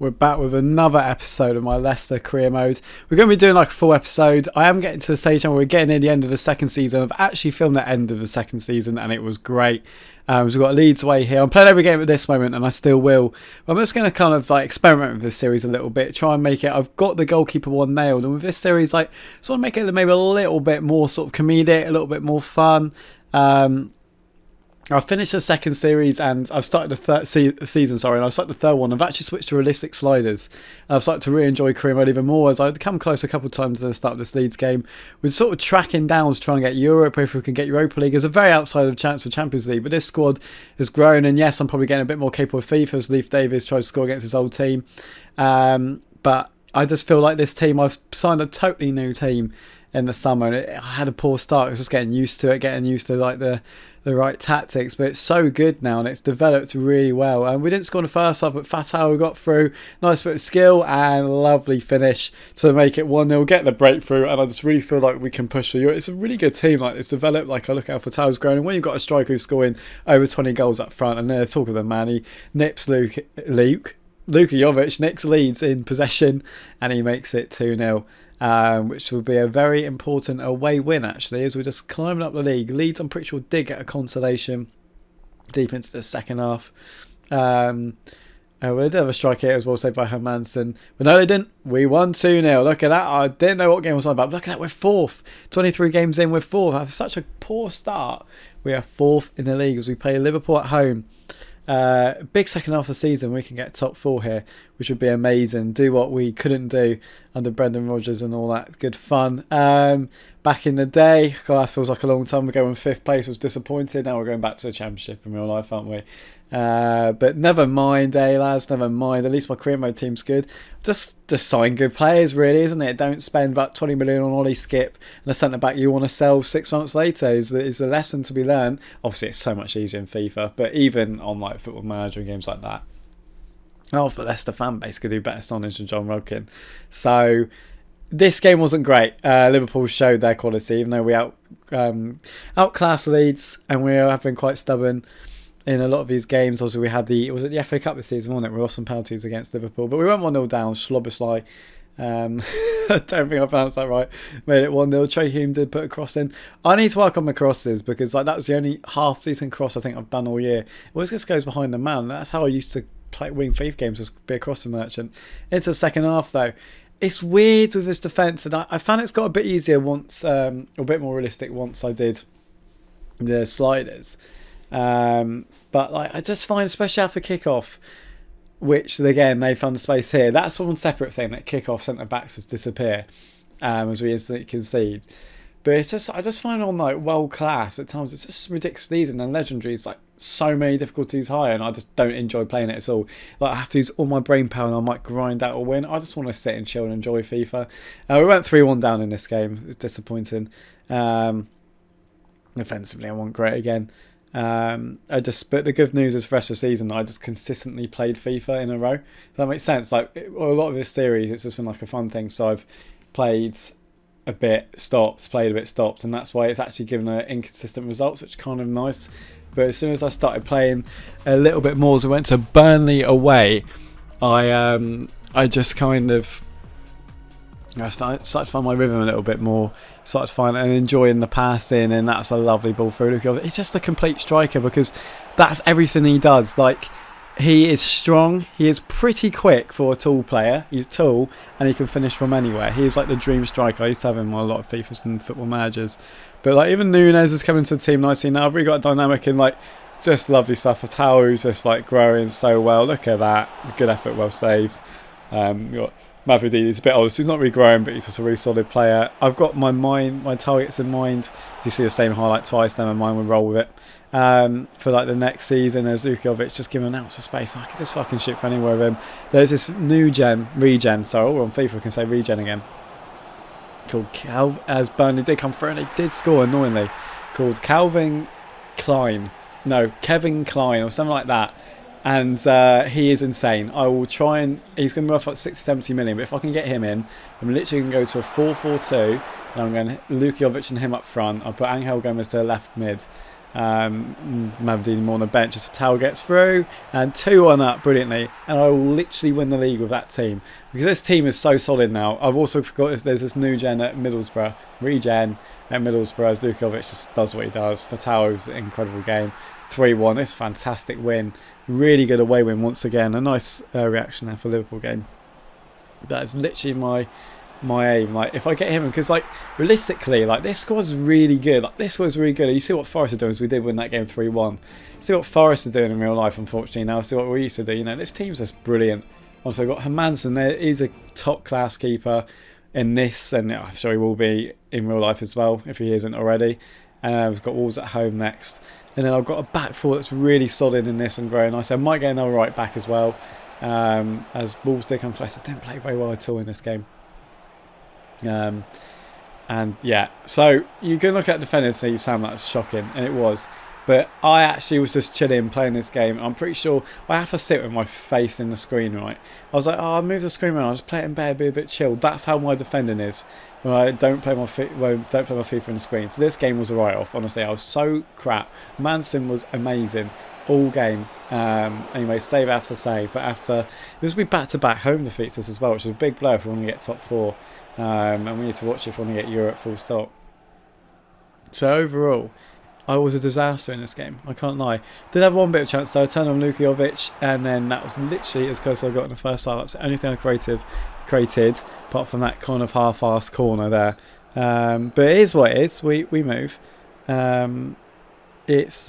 We're back with another episode of my Leicester career mode. We're going to be doing like a full episode. I am getting to the stage now where we're getting near the end of the second season. I've actually filmed the end of the second season and it was great. So we've got Leeds away here. I'm playing every game at this moment and I still will. But I'm just going to kind of like experiment with this series a little bit. Try and make it, I've got the goalkeeper one nailed. And with this series, like, just want to make it maybe a little bit more sort of comedic, a little bit more fun. I've finished the second series and I've started the third season, and I've started the third one. I've actually switched to realistic sliders. I've started to really enjoy career mode even more as I'd come close a couple of times at the start of this Leeds game. We're sort of tracking down to try and get Europe. If we can get Europa League, there's a very outside of chance of Champions League, but this squad has grown, and yes, I'm probably getting a bit more capable of FIFA as Leif Davis tries to score against his old team. But I just feel like this team, I've signed a totally new team in the summer, and I had a poor start. I was just getting used to it, getting used to like the right tactics, but it's so good now and it's developed really well. And we didn't score in the first half, but Fatal got through, nice bit of skill and lovely finish to make it 1-0, get the breakthrough. And I just really feel like we can push through. It's a really good team. Like, it's developed. Like, I look how Fatal's grown, and when you've got a striker who's scoring over 20 goals up front, and they're talk of the man, he nips Luka Jovic nicks Leeds in possession and he makes it 2-0. Which will be a very important away win, actually, as we're just climbing up the league. Leeds, I'm pretty sure, did get a consolation deep into the second half. Well, they did have a strike here as well, saved by Hermansen. But no, they didn't. We won 2-0. Look at that. I didn't know what game was on about. Look at that. We're fourth. 23 games in, we're fourth. After such a poor start, we are fourth in the league as we play Liverpool at home. Big second half of the season, we can get top four here, which would be amazing. Do what we couldn't do under Brendan Rodgers and all that good fun. Back in the day, God, that feels like a long time ago when fifth place was disappointed. Now we're going back to the championship in real life, aren't we? But never mind, lads, never mind. At least my career mode team's good. Just sign good players, really, isn't it? Don't spend about 20 million on Ollie Skip and a centre back you want to sell 6 months later. Is the lesson to be learned. Obviously, it's so much easier in FIFA, but even on like Football Manager and games like that, the Leicester fan base could do better signings than John Rodkin. So this game wasn't great. Liverpool showed their quality, even though we outclassed Leeds, and we have been quite stubborn in a lot of these games. Also, we had the FA Cup this season, wasn't it? We lost some penalties against Liverpool, but we went 1-0 down. Schloboslai, I don't think I pronounced that right, made it 1-0. Trey Hume did put a cross in. I need to work on my crosses, because like that was the only half decent cross I think I've done all year. It always just goes behind the man. That's how I used to win FIFA games, was be a crossing merchant. It's the second half though. It's weird with this defence, and I found it's got a bit easier once, a bit more realistic once I did the sliders. But like, I just find, especially after kickoff, which again they found the space here. That's one separate thing, that kickoff centre backs has disappear as we instantly concede. But it's just, I just find on like world class at times it's just ridiculous, and then legendary is like so many difficulties higher, and I just don't enjoy playing it at all. Like, I have to use all my brain power and I might grind out a win. I just want to sit and chill and enjoy FIFA. We went 3-1 down in this game. It was disappointing. Offensively, I wasn't great again. But the good news is for the rest of the season, I just consistently played FIFA in a row. Does that make sense? Like, a lot of this series, it's just been like a fun thing. So I've played a bit, stopped, played a bit, stopped, and that's why it's actually given inconsistent results, which is kind of nice. But as soon as I started playing a little bit more, as we went to Burnley away, I just kind of started to find my rhythm a little bit more, started to find and enjoying the passing, and that's a lovely ball through. It's just a complete striker, because that's everything he does. Like, he is strong, he is pretty quick for a tall player, he's tall, and he can finish from anywhere. He's like the dream striker. I used to have him on a lot of FIFAs and Football Managers. But like, even Nunes is coming to the team nicely now. I've really got a dynamic and like just lovely stuff. Fatau, who's just like growing so well. Look at that, good effort, well saved. You got Mavroudi, he's a bit older, so he's not really growing, but he's just a really solid player. I've got my targets in mind. You see the same highlight twice, never mind, we'll roll with it. For like the next season, as Lukovic, just giving an ounce of space. I could just fucking shoot for anywhere with him. There's this regen, so on FIFA we can say regen again, called as Burnley did come through and they did score annoyingly, called Kevin Klein or something like that. And he is insane. I will try and, he's going to be worth like 60-70 million, but if I can get him in, I'm literally going to go to a 4-4-2, and I'm going Lukovic and him up front. I'll put Angel Gomez to the left mid, Mavdini more on the bench as Towel gets through, and 2-1 up brilliantly, and I will literally win the league with that team because this team is so solid now. I've also forgot there's this new gen at Middlesbrough, regen at Middlesbrough as Lukovic just does what he does. Fatao's an incredible game. 3-1, it's a fantastic win, really good away win once again. A nice reaction there for Liverpool game. That is literally my aim. Like, if I get him, because like realistically, like this squad's really good. Like this was really good. You see what Forest are doing, as we did win that game 3-1. See what Forest are doing in real life, unfortunately. Now see what we used to do. You know, this team's just brilliant. Also got Hermansen there. He's a top class keeper in this, and I'm sure he will be in real life as well if he isn't already. We've got Wolves at home next, and then I've got a back four that's really solid in this and growing nice. I might get another right back as well. As Wolves did come close, they didn't play very well at all in this game. And yeah, so you can look at defending and say, Sam, that's shocking, and it was. But I actually was just chilling playing this game. I'm pretty sure I have to sit with my face in the screen, right? I was like, oh, I'll move the screen around, I'll just play it in bed, be a bit chilled. That's how my defending is when I don't play my FIFA in the screen. So this game was a write-off, honestly. I was so crap. Manson was amazing all game. Anyway, save after save, but after this will be back-to-back home defeats this as well, which is a big blow if we want to get top four. And we need to watch if we want to get Europe full stop. So overall, I was a disaster in this game, I can't lie. Did have one bit of chance though. I turned on Lukovic, and then that was literally as close as I got in the first half. That's the only thing I created, apart from that kind of half-assed corner there. But it is what it is. We move. It's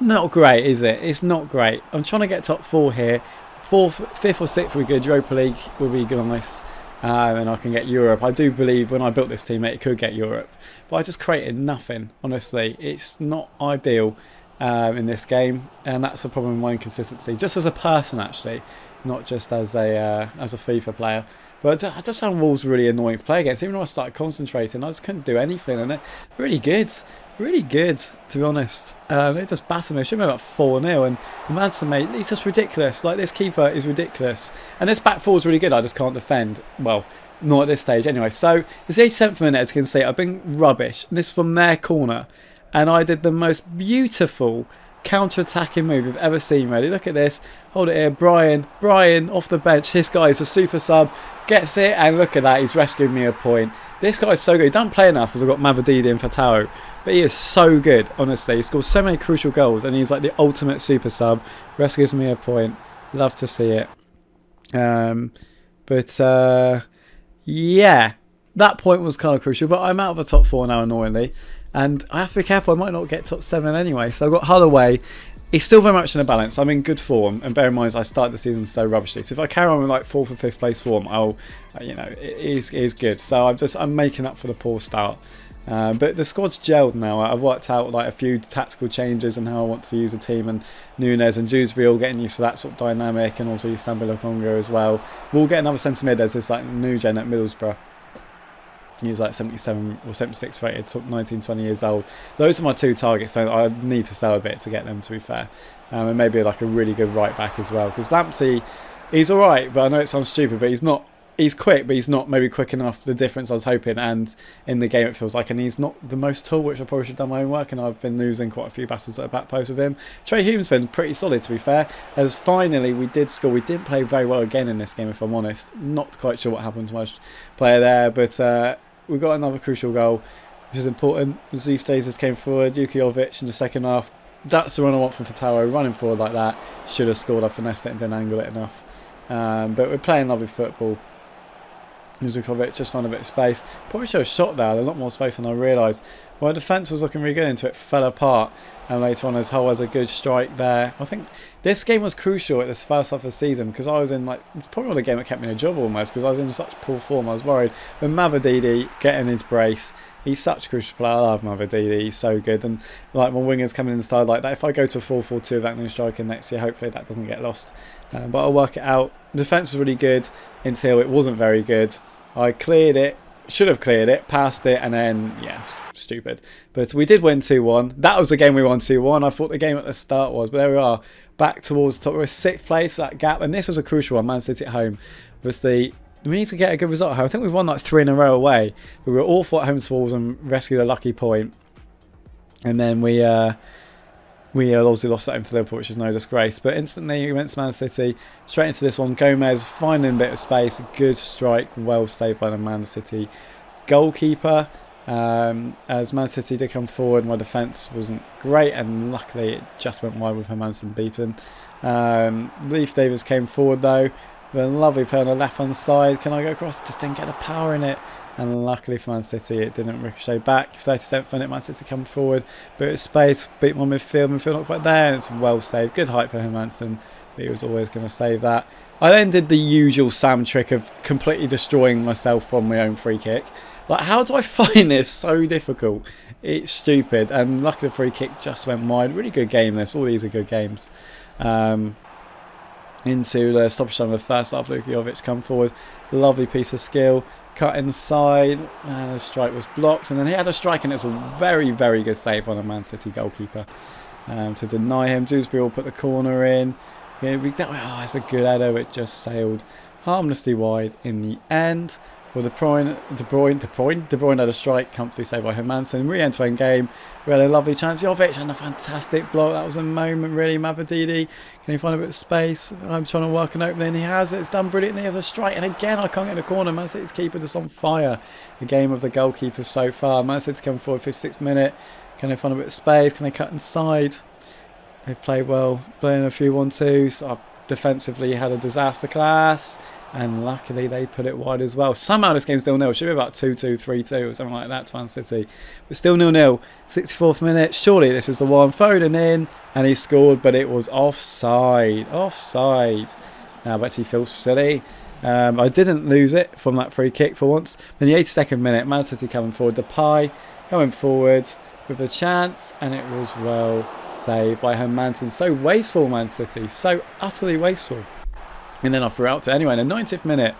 not great, is it? It's not great. I'm trying to get top four here. Fifth or sixth would be good. Europa League would be nice, and I can get Europe. I do believe when I built this team, it could get Europe, but I just created nothing. Honestly, it's not ideal in this game, and that's the problem with my inconsistency. Just as a person, actually, not just as a FIFA player. But I just found Wolves really annoying to play against. Even though I started concentrating, I just couldn't do anything, and they're really good. Really good, to be honest. They just battered me. It should have been about 4-0. And Manson, mate, he's just ridiculous. Like, this keeper is ridiculous. And this back four is really good. I just can't defend. Well, not at this stage anyway. So, it's the 87th minute, as you can see. I've been rubbish. This is from their corner. And I did the most beautiful counter-attacking move you've ever seen, really. Look at this. Hold it here. Brian off the bench. This guy is a super sub. Gets it. And look at that. He's rescued me a point. This guy's so good. He doesn't play enough because I've got Mavadidi and Fatao. But he is so good, honestly. He scores so many crucial goals, and he's like the ultimate super sub. Rescues me a point. Love to see it. Yeah, that point was kind of crucial. But I'm out of the top four now, annoyingly. And I have to be careful. I might not get top 7 anyway. So I've got Hull away. It's still very much in a balance. I'm in good form. And bear in mind, I started the season so rubbishly. So if I carry on with like 4th or 5th place form, I'll, it is good. So I'm making up for the poor start. But the squad's gelled now. I've worked out like a few tactical changes and how I want to use the team, and Nunes and Dewsbury all getting used to that sort of dynamic, and also Istanbul Congo as well. We'll get another centre mid as this like new gen at Middlesbrough. He's like 77 or 76 rated, 19, 20 years old. Those are my two targets, so I need to sell a bit to get them, to be fair. And maybe like a really good right back as well, because Lamptey, he's alright, but I know it sounds stupid, but he's not. He's quick, but he's not maybe quick enough, the difference I was hoping, and in the game it feels like, and he's not the most tall, which I probably should have done my own work, and I've been losing quite a few battles at the back post with him. Trey Hume's been pretty solid, to be fair, as finally we did score. We didn't play very well again in this game, if I'm honest. Not quite sure what happened to my player there, but we got another crucial goal, which is important. Zuf Davis came forward, Jukijovic in the second half. That's the run I want from Fatao, running forward like that. Should have scored, I finessed it and didn't angle it enough. But we're playing lovely football. Zukovic just found a bit of space. Probably should have shot there, a lot more space than I realised. My defence was looking really good until it fell apart. And later on, as Hull has a good strike there. I think this game was crucial at this first half of the season, because I was in like, it's probably the game that kept me in a job almost, because I was in such poor form. I was worried. But Mavadidi getting his brace, he's such a crucial player. I love Mavadidi, he's so good. And like my wingers coming inside like that, if I go to a 4-4-2 with that new striker next year, hopefully that doesn't get lost. But I'll work it out. The defence was really good until it wasn't very good. I cleared it, should have cleared it, passed it, and then, yeah, stupid. But we did win 2-1. That was the game we won 2-1. I thought the game at the start was, but there we are. Back towards the top. We're 6th place, that gap. And this was a crucial one, Man City at home. Obviously, we need to get a good result. I think we've won like 3 in a row away. We were awful at home to Wolves and rescued a lucky point. And then we obviously lost at home to Liverpool, which is no disgrace. But instantly we went to Man City, straight into this one. Gomez finding a bit of space, good strike, well saved by the Man City goalkeeper. As Man City did come forward, my defence wasn't great, and luckily it just went wide with Hermansen beaten. Leif Davis came forward though, with a lovely play on the left hand side. Can I go across? Just didn't get the power in it. And luckily for Man City, it didn't ricochet back. 37th minute, Man City come forward, bit of space, beat my midfield not quite there, and it's well saved. Good height for Hermansen, but he was always going to save that. I then did the usual Sam trick of completely destroying myself from my own free kick. Like, how do I find this so difficult? It's stupid, and luckily the free kick just went wide. Really good game this, all these are good games. Into the stoppage time of the first half, Luka Jovic come forward, lovely piece of skill, cut inside, and the strike was blocked, and then he had a strike, and it was a very, very good save on a Man City goalkeeper to deny him. Dewsbury will put the corner in. It's a good header, it just sailed harmlessly wide in the end. For De Bruyne had a strike, comfortably saved by Hermansen. Really end-to-end game. We had a lovely chance. Jovic and a fantastic block. That was a moment, really. Mavrodidi, can he find a bit of space? I'm trying to work an opening. He has it. It's done brilliantly. He has a strike. And again, I can't get in the corner. Man City's keeper just on fire. The game of the goalkeepers so far. Man City's come forward 56th minute. Can they find a bit of space? Can they cut inside? They've played well. Playing a few 1-2s. Defensively had a disaster class. And luckily they put it wide as well. Somehow this game's still 0-0. Should be about 2-2, 3-2 or something like that to Man City. But still 0-0. 64th minute. Surely this is the one. Foden in. And he scored, but it was offside. Offside. Now I actually feel silly. I didn't lose it from that free kick for once. In the 82nd minute, Man City coming forward. Depay going forwards with a chance. And it was well saved by Hermansen. So wasteful, Man City. So utterly wasteful. And then I threw out to anyway. In the 90th minute,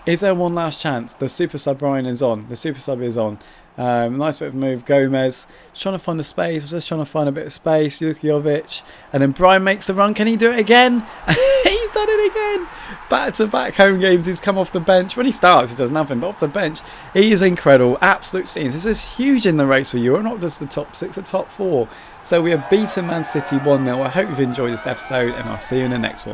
is there one last chance? The super sub Brian is on. The super sub is on. Nice bit of move. Gomez just trying to find the space. Just trying to find a bit of space. Luka Jovic, and then Brian makes the run. Can he do it again? He's done it again. Back-to-back home games. He's come off the bench. When he starts, he does nothing. But off the bench, he is incredible. Absolute scenes. This is huge in the race for Euro. Not just the top 6, the top 4. So we have beaten Man City 1-0. I hope you've enjoyed this episode, and I'll see you in the next one.